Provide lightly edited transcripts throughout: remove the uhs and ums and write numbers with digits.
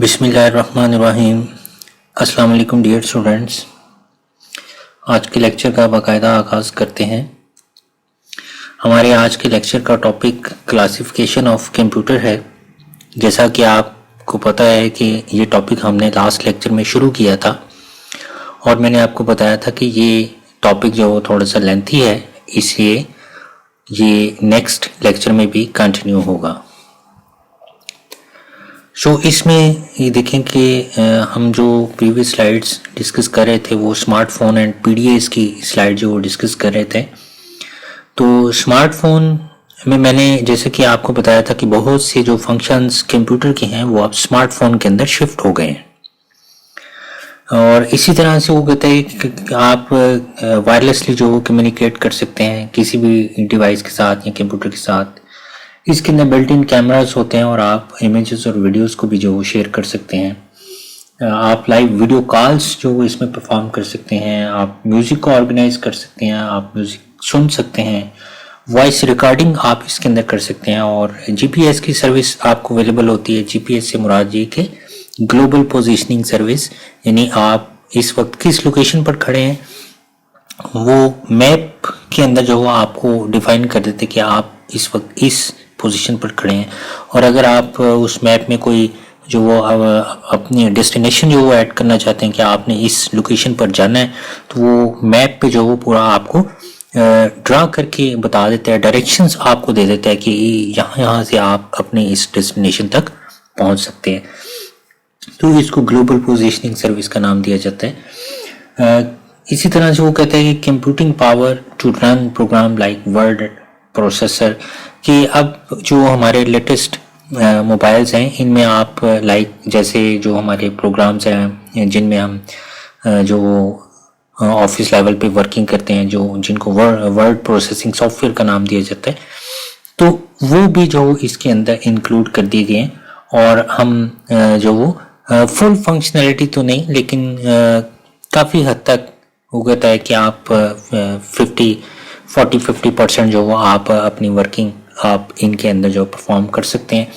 बिस्मिल्लाहिर्रहमानिर्रहीम। अस्सलाम वालेकुम डियर स्टूडेंट्स। आज के लेक्चर का बाकायदा आगाज़ करते हैं। हमारे आज के लेक्चर का टॉपिक क्लासिफिकेशन ऑफ कंप्यूटर है। जैसा कि आपको पता है कि ये टॉपिक हमने लास्ट लेक्चर में शुरू किया था और मैंने आपको बताया था कि ये टॉपिक जो थोड़ा सा लेंथी है, इसलिए ये नेक्स्ट लेक्चर में भी कंटिन्यू होगा। इसमें ये देखें कि हम जो प्रीवियस स्लाइड्स डिस्कस कर रहे थे वो स्मार्टफोन एंड पीडीएस की स्लाइड जो डिस्कस कर रहे थे। तो स्मार्टफोन में मैंने जैसे कि आपको बताया था कि बहुत से जो फंक्शंस कंप्यूटर के हैं वो अब स्मार्टफोन के अंदर शिफ्ट हो गए हैं। और इसी तरह से वो कहते हैं कि आप वायरलेसली जो कम्युनिकेट कर सकते हैं किसी भी डिवाइस के साथ या कंप्यूटर के साथ। इसके अंदर बिल्ट इन कैमरास होते हैं और आप इमेजेस और वीडियोस को भी जो शेयर कर सकते हैं। आप लाइव वीडियो कॉल्स जो इसमें परफॉर्म कर सकते हैं। आप म्यूज़िक को ऑर्गेनाइज कर सकते हैं। आप म्यूज़िक सुन सकते हैं। वॉइस रिकॉर्डिंग आप इसके अंदर कर सकते हैं और जीपीएस की सर्विस आपको अवेलेबल होती है। जीपीएस से मुराद ये कि ग्लोबल पोजीशनिंग सर्विस, यानी आप इस वक्त किस लोकेशन पर खड़े हैं वो मैप के अंदर जो आपको डिफाइन कर देते कि आप इस वक्त इस पोजीशन पर खड़े हैं। और अगर आप उस मैप में कोई जो वो अपनी डेस्टिनेशन जो वो ऐड करना चाहते हैं कि आपने इस लोकेशन पर जाना है, तो वो मैप पे जो वो पूरा आपको ड्रा करके बता देता है, डायरेक्शंस आपको दे देता है कि यहाँ से आप अपने इस डेस्टिनेशन तक पहुँच सकते हैं। तो इसको ग्लोबल पोजीशनिंग सर्विस का नाम दिया जाता है। इसी तरह से वो कहते हैं कि computing power to run program like word processor, कि अब जो हमारे लेटेस्ट मोबाइल्स हैं इनमें आप लाइक जैसे जो हमारे प्रोग्राम्स हैं जिनमें हम जो ऑफिस लेवल पे वर्किंग करते हैं, जो जिनको वर्ड प्रोसेसिंग सॉफ्टवेयर का नाम दिया जाता है, तो वो भी जो इसके अंदर इंक्लूड कर दिए गए हैं। और हम जो वो फुल फंक्शनैलिटी तो नहीं, लेकिन काफ़ी हद तक हो गया है कि आप 40-50% जो वो आप अपनी वर्किंग आप इनके अंदर जो परफॉर्म कर सकते हैं।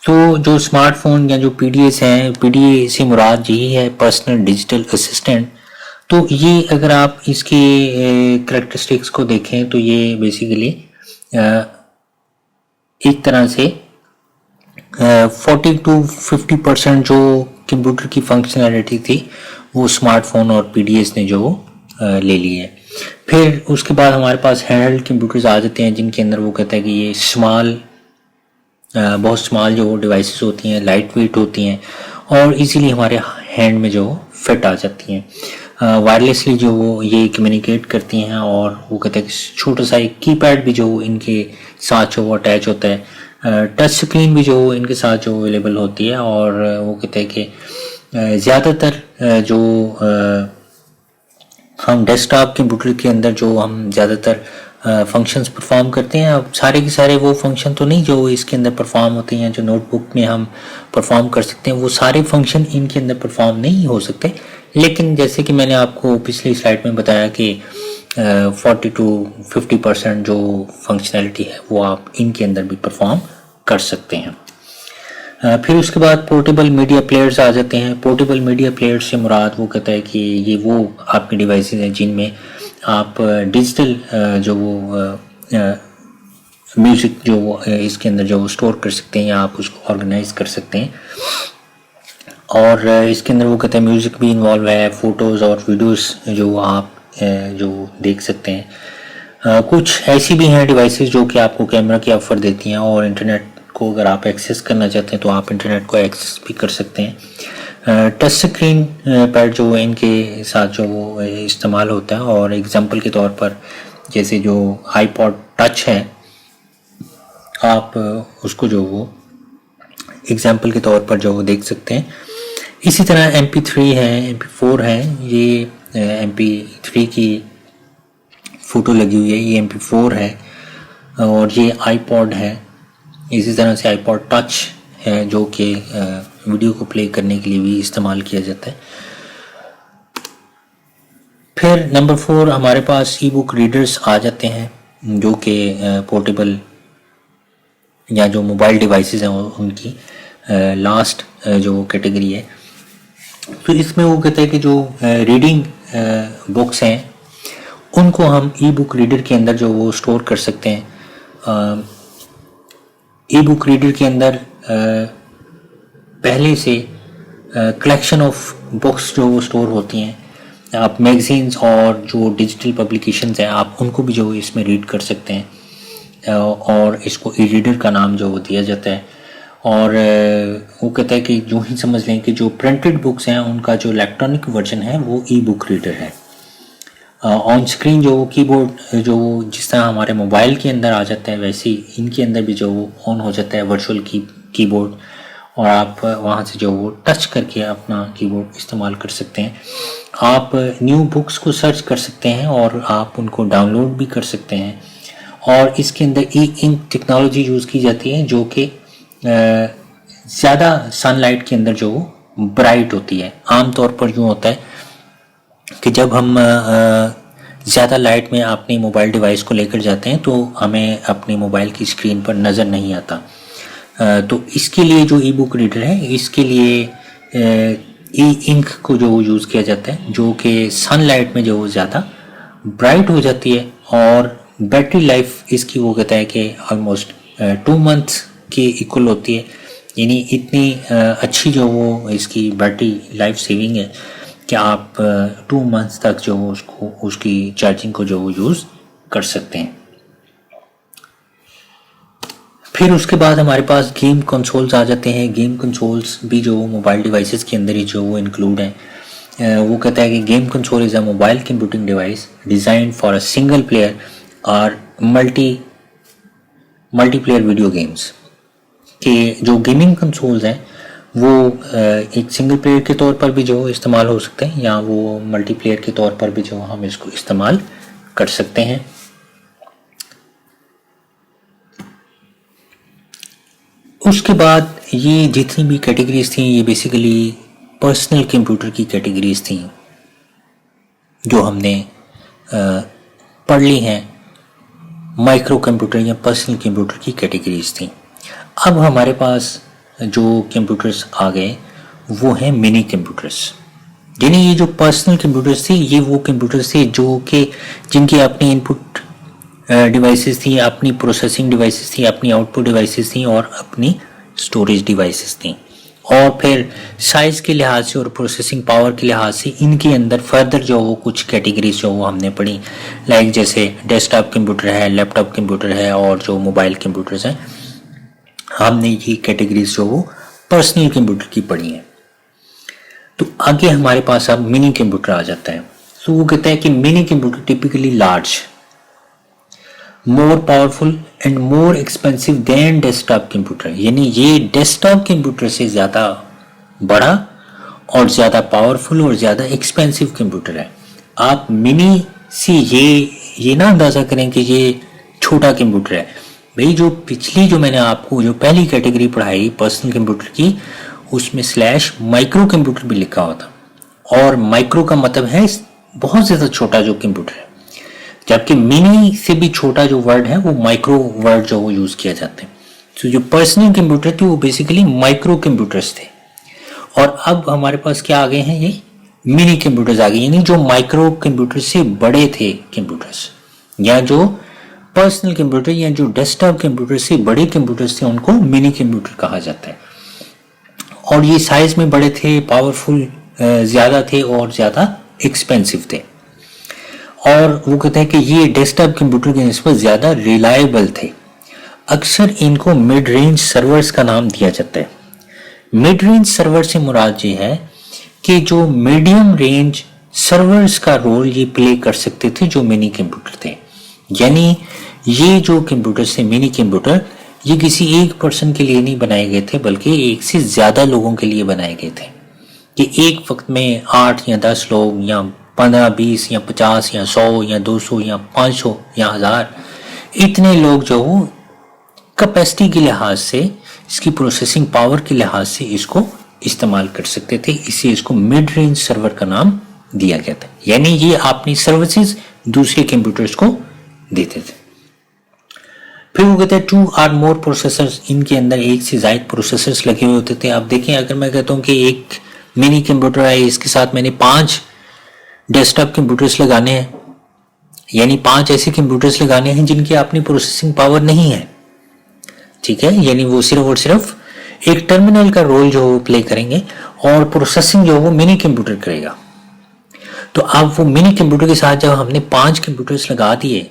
तो जो स्मार्टफोन या जो पीडीएस हैं, पीडीए से मुराद यही है पर्सनल डिजिटल असिस्टेंट। तो ये अगर आप इसके करैक्टरिस्टिक्स को देखें तो ये बेसिकली एक तरह से 40-50% जो कंप्यूटर की फंक्शनैलिटी थी वो स्मार्टफोन और पीडीएस ने जो ले ली है। फिर उसके बाद हमारे पास हैंडहेल्ड कंप्यूटर्स आ जाते हैं जिनके अंदर वो कहता है कि ये बहुत स्मॉल जो डिवाइसेस होती हैं, लाइट वेट होती हैं और इजीली हमारे हैंड में जो फिट आ जाती हैं। वायरलेसली जो वो ये कम्युनिकेट करती हैं और वो कहते हैं कि छोटा सा एक कीपैड भी जो इनके साथ जो वो अटैच होता है। टच स्क्रीन भी जो इनके साथ जो अवेलेबल होती है और वो कहते हैं कि ज़्यादातर जो हम डेस्कटॉप कंप्यूटर के अंदर जो हम ज़्यादातर फंक्शंस परफॉर्म करते हैं, अब सारे के सारे वो फंक्शन तो नहीं जो इसके अंदर परफॉर्म होते हैं, जो नोटबुक में हम परफॉर्म कर सकते हैं वो सारे फंक्शन इनके अंदर परफॉर्म नहीं हो सकते। लेकिन जैसे कि मैंने आपको पिछली स्लाइड में बताया कि 40-50% जो फंक्शनैलिटी है वो आप इनके अंदर भी परफॉर्म कर सकते हैं। फिर उसके बाद पोर्टेबल मीडिया प्लेयर्स आ जाते हैं। पोर्टेबल मीडिया प्लेयर्स से मुराद वो कहता है कि ये वो आपके डिवाइसेस हैं जिनमें आप डिजिटल जो वो म्यूज़िक जो वो इसके अंदर जो स्टोर कर सकते हैं या आप उसको ऑर्गेनाइज कर सकते हैं। और इसके अंदर वो कहते हैं म्यूज़िक भी इन्वॉल्व है, फ़ोटोज़ और वीडियोस जो आप जो देख सकते हैं। कुछ ऐसी भी हैं डिवाइसेस जो कि आपको कैमरा की ऑफ़र देती हैं और इंटरनेट को अगर आप एक्सेस करना चाहते हैं तो आप इंटरनेट को एक्सेस भी कर सकते हैं। टच स्क्रीन पैड जो इनके साथ जो वो इस्तेमाल होता है और एग्जांपल के तौर पर जैसे जो आईपॉड टच है, आप उसको जो वो एग्जांपल के तौर पर जो वो देख सकते हैं। इसी तरह MP3 है, MP4 है। ये MP3 की फ़ोटो लगी हुई है, ये MP4 है और ये आईपॉड है। इसी तरह से आईपॉड टच है जो कि वीडियो को प्ले करने के लिए भी इस्तेमाल किया जाता है। फिर नंबर 4 हमारे पास ई बुक रीडर्स आ जाते हैं जो कि पोर्टेबल या जो मोबाइल डिवाइसेस हैं उनकी लास्ट जो कैटेगरी है। तो इसमें वो कहता है कि जो रीडिंग बुक्स हैं उनको हम ई बुक रीडर के अंदर जो वो स्टोर कर सकते हैं। ई बुक रीडर के अंदर पहले से कलेक्शन ऑफ बुक्स जो वो स्टोर होती हैं, आप मैगजीन्स और जो डिजिटल पब्लिकेशंस हैं आप उनको भी जो इसमें रीड कर सकते हैं, और इसको ई रीडर का नाम जो वो दिया जाता है। और वो कहता है कि यूँ ही समझ लें कि जो प्रिंटेड बुक्स हैं उनका जो इलेक्ट्रॉनिक वर्जन है वो ई बुक रीडर है। ऑन स्क्रीन जो कीबोर्ड जो जिस तरह हमारे मोबाइल के अंदर आ जाता है वैसे ही इनके अंदर भी जो वो ऑन हो जाता है वर्चुअल कीबोर्ड, और आप वहाँ से जो वो टच करके अपना कीबोर्ड इस्तेमाल कर सकते हैं। आप न्यू बुक्स को सर्च कर सकते हैं और आप उनको डाउनलोड भी कर सकते हैं। और इसके अंदर ई इंक टेक्नोलॉजी यूज़ की जाती है जो कि ज़्यादा सनलाइट के अंदर जो ब्राइट होती है। आमतौर पर यूँ होता है कि जब हम ज़्यादा लाइट में अपनी मोबाइल डिवाइस को लेकर जाते हैं तो हमें अपनी मोबाइल की स्क्रीन पर नज़र नहीं आता। तो इसके लिए जो ई बुक रीडर है इसके लिए ई इंक को जो यूज़ किया जाता है जो कि सनलाइट में जो ज़्यादा ब्राइट हो जाती है, और बैटरी लाइफ इसकी वो कहता है कि ऑलमोस्ट 2 मंथ्स के इक्वल होती है। यानी इतनी अच्छी जो वो इसकी बैटरी लाइफ सेविंग है कि आप 2 मंथ्स तक जो उसको उसकी चार्जिंग को जो यूज़ कर सकते हैं। फिर उसके बाद हमारे पास गेम कंसोल्स आ जाते हैं। गेम कंसोल्स भी जो मोबाइल डिवाइसेस के अंदर ही जो वो इंक्लूड हैं। वो कहता है कि game console is a mobile computing device designed for a single player और मल्टीप्लेयर वीडियो गेम्स। कि जो गेमिंग कंसोल्स हैं वो एक सिंगल प्लेयर के तौर पर भी जो इस्तेमाल हो सकते हैं या वो मल्टीप्लेयर के तौर पर भी जो हम इसको इस्तेमाल कर सकते हैं। उसके बाद ये जितनी भी कैटेगरीज थी ये बेसिकली पर्सनल कंप्यूटर की कैटेगरीज थी जो हमने पढ़ ली हैं। माइक्रो कंप्यूटर या पर्सनल कंप्यूटर की कैटेगरीज थी। अब हमारे पास जो कंप्यूटर्स आ गए वो हैं मिनी कंप्यूटर्स। यानी ये जो पर्सनल कंप्यूटर्स थी ये वो कंप्यूटर्स थे जो कि जिनकी अपनी इनपुट डिवाइसेस थी, अपनी प्रोसेसिंग डिवाइसेस थी, अपनी आउटपुट डिवाइसेस थी और अपनी स्टोरेज डिवाइसेस थी। और फिर साइज के लिहाज से और प्रोसेसिंग पावर के लिहाज से इनके अंदर फर्दर जो वो कुछ कैटेगरीज जो वो हमने पढ़ी, लाइक जैसे डेस्कटॉप कंप्यूटर है, लैपटॉप कंप्यूटर है और जो मोबाइल कंप्यूटर्स हैं, हमने ये कैटेगरीज जो वो पर्सनल कंप्यूटर की पढ़ी हैं। तो आगे हमारे पास अब मिनी कंप्यूटर आ जाता है। तो वो कहता है कि mini computer typically large, more powerful and more expensive than desktop computer. यानी ये डेस्कटॉप कंप्यूटर से ज़्यादा बड़ा और ज़्यादा पावरफुल और ज़्यादा एक्सपेंसिव कंप्यूटर है। आप मिनी से ये ना अंदाज़ा करें कि ये छोटा कंप्यूटर है। भाई जो पिछली जो मैंने आपको जो पहली कैटेगरी पढ़ाई पर्सनल कंप्यूटर की उसमें स्लैश माइक्रो कंप्यूटर भी लिखा हुआ था, और माइक्रो का मतलब है बहुत ज़्यादा छोटा जो कंप्यूटर है, जबकि मिनी से भी छोटा जो वर्ड है वो माइक्रो वर्ड जो वो यूज़ किया जाते हैं। तो जो पर्सनल कंप्यूटर थे वो बेसिकली माइक्रो कंप्यूटर्स थे, और अब हमारे पास क्या आ गए हैं, ये मिनी कंप्यूटर्स आ गए। यानी जो माइक्रो कंप्यूटर से बड़े थे कंप्यूटर्स, या जो पर्सनल कंप्यूटर या जो डेस्कटॉप कंप्यूटर से बड़े कंप्यूटर्स थे उनको मिनी कंप्यूटर कहा जाता है। और ये साइज में बड़े थे, पावरफुल ज़्यादा थे और ज़्यादा एक्सपेंसिव थे। और वो कहते हैं कि ये डेस्कटॉप कंप्यूटर की निस्बत ज़्यादा रिलायबल थे। अक्सर इनको मिड रेंज सर्वर्स का नाम दिया जाता है। मिड रेंज सर्वर से मुराद ये है कि जो मीडियम रेंज सर्वर्स का रोल ये प्ले कर सकते थे जो मिनी कंप्यूटर थे। यानी ये जो कंप्यूटर थे मिनी कंप्यूटर, ये किसी एक पर्सन के लिए नहीं बनाए गए थे बल्कि एक से ज़्यादा लोगों के लिए बनाए गए थे। कि एक वक्त में 8 या 10 लोग या 15, 20 या 50 या 100 या 200 या 500 या 1000 इतने लोग जो कैपेसिटी के लिहाज से, इसकी प्रोसेसिंग पावर के लिहाज से इसको इस्तेमाल कर सकते थे। इससे इसको मिड रेंज सर्वर का नाम दिया गया था। यानी ये अपनी सर्विसेज दूसरे कंप्यूटर्स को देते थे। फिर वो कहते हैं 2 और मोर प्रोसेसर्स, इनके अंदर एक से ज्यादा प्रोसेसर्स लगे हुए होते थे। आप देखें, अगर मैं कहता हूँ कि एक मिनी कंप्यूटर है, इसके साथ मैंने 5 डेस्कटॉप कंप्यूटर्स लगाने हैं, यानी 5 ऐसे कंप्यूटर्स लगाने हैं जिनकी अपनी प्रोसेसिंग पावर नहीं है, ठीक है, यानी वो सिर्फ और सिर्फ एक टर्मिनल का रोल जो वो प्ले करेंगे और प्रोसेसिंग जो वो मिनी कंप्यूटर करेगा। तो अब वो मिनी कंप्यूटर के साथ जब हमने 5 कंप्यूटर्स लगा दिए,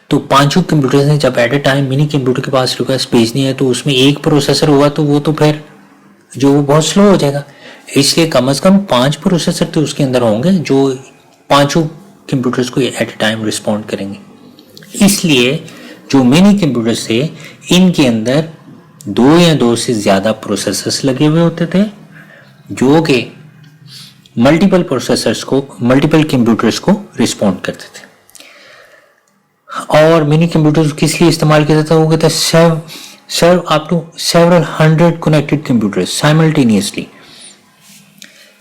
तो पांचों कंप्यूटर्स ने जब at a time mini computer के पास रिक्वेस्ट भेजनी है, तो उसमें एक प्रोसेसर होगा तो वो तो फिर जो वो बहुत स्लो हो जाएगा। इसलिए कम से कम 5 प्रोसेसर तो उसके अंदर होंगे जो पांचों कंप्यूटर्स को एट ए टाइम रिस्पॉन्ड करेंगे। इसलिए जो मिनी कंप्यूटर्स थे, इनके अंदर 2 या 2 से ज्यादा प्रोसेसर्स लगे हुए होते थे जो कि मल्टीपल प्रोसेसर्स को, मल्टीपल कंप्यूटर्स को रिस्पॉन्ड करते थे। और मिनी कंप्यूटर्स किस लिए इस्तेमाल किया जाता है? वो कहता है serve up to several 100 connected computers simultaneously,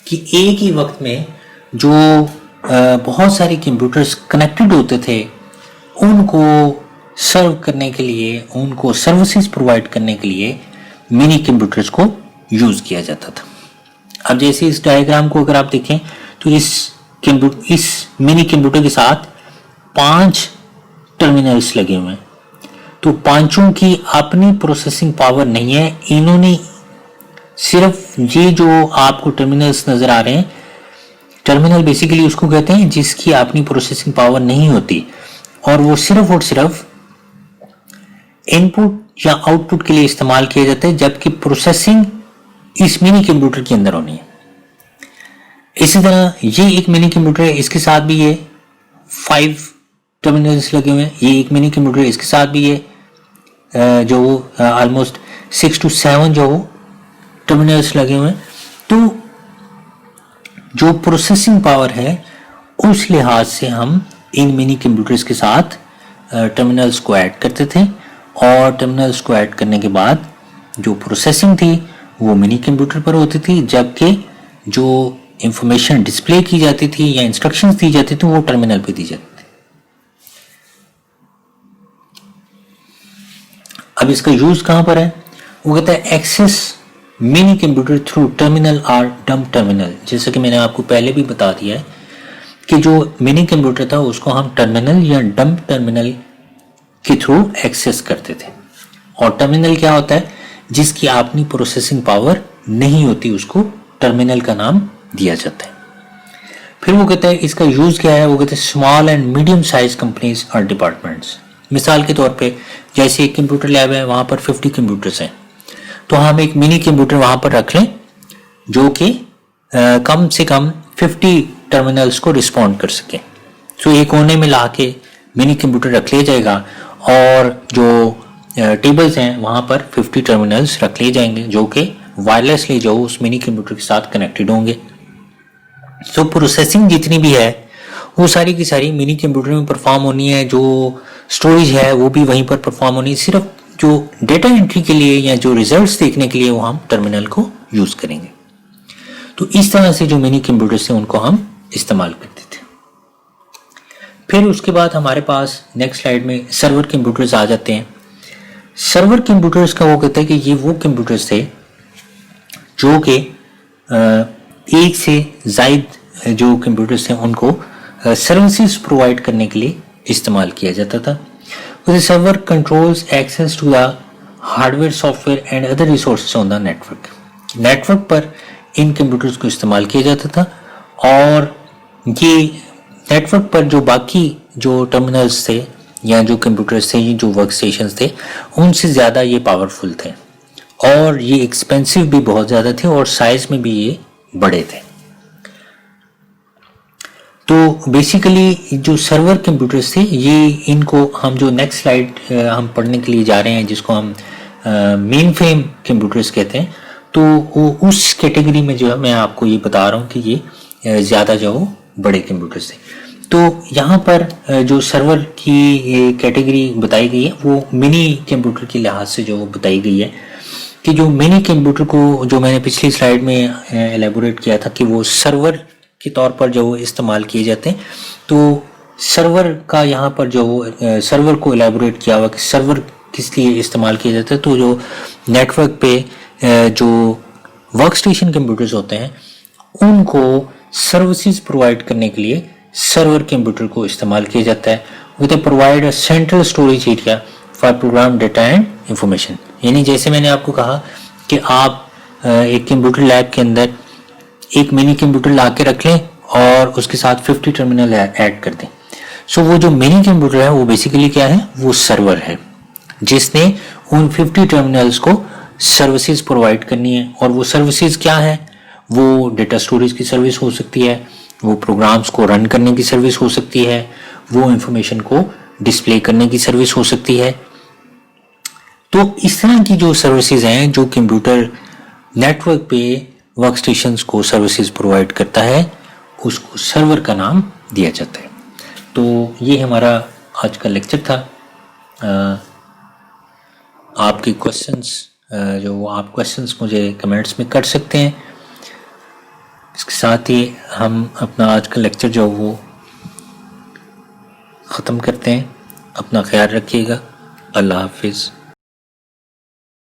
कि एक ही वक्त में जो बहुत सारे कंप्यूटर्स कनेक्टेड होते थे उनको सर्व करने के लिए, उनको सर्विसेज प्रोवाइड करने के लिए मिनी कंप्यूटर्स को यूज किया जाता था। अब जैसे इस डायग्राम को अगर आप देखें तो इस मिनी कंप्यूटर के साथ 5 टर्मिनल्स लगे हुए हैं, तो पांचों की अपनी प्रोसेसिंग पावर नहीं है। इन्होंने सिर्फ ये जो आपको टर्मिनल्स नजर आ रहे हैं, टर्मिनल बेसिकली उसको कहते हैं जिसकी अपनी प्रोसेसिंग पावर नहीं होती, और वो सिर्फ और सिर्फ इनपुट या आउटपुट के लिए इस्तेमाल किया जाता है, जबकि प्रोसेसिंग इस मिनी कंप्यूटर के अंदर होनी है। इसी तरह ये एक मिनी कंप्यूटर है, इसके साथ भी ये 5 टर्मिनल्स लगे हुए हैं। ये एक मिनी कंप्यूटर है, इसके साथ भी ये जो ऑलमोस्ट 6 to 7 जो टर्मिनल्स लगे हुए हैं। तो जो प्रोसेसिंग पावर है उस लिहाज से हम इन मिनी कंप्यूटर्स के साथ टर्मिनल्स को ऐड करते थे, और टर्मिनल्स को ऐड करने के बाद जो प्रोसेसिंग थी वो मिनी कंप्यूटर पर होती थी, जबकि जो इंफॉर्मेशन डिस्प्ले की जाती थी या इंस्ट्रक्शंस दी जाती थी वो टर्मिनल पे दी जाती थी। अब इसका यूज कहां पर है? वो कहता है access mini computer through terminal और डंप टर्मिनल। जैसे कि मैंने आपको पहले भी बता दिया है कि जो मिनी कंप्यूटर था उसको हम टर्मिनल या डंप टर्मिनल के थ्रू एक्सेस करते थे। और टर्मिनल क्या होता है? जिसकी अपनी प्रोसेसिंग पावर नहीं होती उसको टर्मिनल का नाम दिया जाता है। फिर वो कहता है इसका यूज क्या है? वो कहते हैं small and medium size companies और डिपार्टमेंट्स। मिसाल के तौर पे जैसे एक कंप्यूटर लैब है, वहां पर 50 कंप्यूटर्स हैं, तो हम एक मिनी कंप्यूटर वहां पर रख लें जो कि कम से कम 50 टर्मिनल्स को रिस्पॉन्ड कर सके। तो एक कोने में ला के मिनी कंप्यूटर रख लिया जाएगा और जो टेबल्स हैं वहां पर 50 टर्मिनल्स रख लिए जाएंगे जो कि वायरलेसली जो उस मिनी कंप्यूटर के साथ कनेक्टेड होंगे। तो प्रोसेसिंग जितनी भी है वो सारी की सारी मिनी कंप्यूटर में परफॉर्म होनी है, जो स्टोरेज है वो भी वहीं पर परफॉर्म होनी है। सिर्फ जो डेटा एंट्री के लिए या जो रिजल्ट्स देखने के लिए वो हम टर्मिनल को यूज करेंगे। तो इस तरह से जो मिनी कंप्यूटर्स थे उनको हम इस्तेमाल करते थे। फिर उसके बाद हमारे पास नेक्स्ट स्लाइड में सर्वर कंप्यूटर्स आ जाते हैं। सर्वर कंप्यूटर्स का वो कहता है कि ये वो कंप्यूटर्स थे जो कि एक से ज्यादा जो कंप्यूटर्स थे उनको सर्विसेज प्रोवाइड करने के लिए इस्तेमाल किया जाता था। The server controls access to the hardware, software and other resources on the network. Network पर इन कंप्यूटर्स को इस्तेमाल किया जाता था और ये नेटवर्क पर जो बाकी जो टर्मिनल्स थे या जो कंप्यूटर्स थे, जो वर्क स्टेशंस थे, उनसे ज़्यादा ये पावरफुल थे और ये एक्सपेंसिव भी बहुत ज़्यादा थे और साइज में भी ये बड़े थे। तो बेसिकली जो सर्वर कंप्यूटर्स थे ये, इनको हम जो नेक्स्ट स्लाइड हम पढ़ने के लिए जा रहे हैं जिसको हम मेन फ्रेम कंप्यूटर्स कहते हैं, तो वो उस कैटेगरी में जो है मैं आपको ये बता रहा हूँ कि ये ज़्यादा जो बड़े कंप्यूटर्स थे। तो यहाँ पर जो सर्वर की कैटेगरी बताई गई है वो मिनी कंप्यूटर के लिहाज से जो बताई गई है कि जो मिनी कंप्यूटर को जो मैंने पिछली स्लाइड में एलेबोरेट किया था कि वो सर्वर के तौर पर जो इस्तेमाल किए जाते हैं। तो सर्वर का यहाँ पर जो सर्वर को एलेबोरेट किया हुआ कि सर्वर किस लिए इस्तेमाल किया जाता है, तो जो नेटवर्क पे जो वर्क स्टेशन कंप्यूटर्स होते हैं उनको सर्विसेज प्रोवाइड करने के लिए सर्वर कंप्यूटर को इस्तेमाल किया जाता है। With provide a central storage area for program data and information. यानी जैसे मैंने आपको कहा कि आप एक कंप्यूटर लैब के अंदर एक मिनी कंप्यूटर ला के रख लें और उसके साथ 50 टर्मिनल ऐड कर दें। सो वो जो मिनी कंप्यूटर है वो बेसिकली क्या है, वो सर्वर है जिसने उन 50 टर्मिनल्स को सर्विसेज प्रोवाइड करनी है। और वो सर्विसेज क्या है, वो डेटा स्टोरेज की सर्विस हो सकती है, वो प्रोग्राम्स को रन करने की सर्विस हो सकती है, वो इंफॉर्मेशन को डिस्प्ले करने की सर्विस हो सकती है। तो इस तरह की जो सर्विसेज हैं जो कंप्यूटर नेटवर्क पे वर्क स्टेशंस को सर्विसेज प्रोवाइड करता है उसको सर्वर का नाम दिया जाता है। तो ये हमारा आज का लेक्चर था। आपके क्वेश्चंस जो आप क्वेश्चंस मुझे कमेंट्स में कर सकते हैं। इसके साथ ही हम अपना आज का लेक्चर जो वो ख़त्म करते हैं। अपना ख्याल रखिएगा। अल्लाह हाफिज़।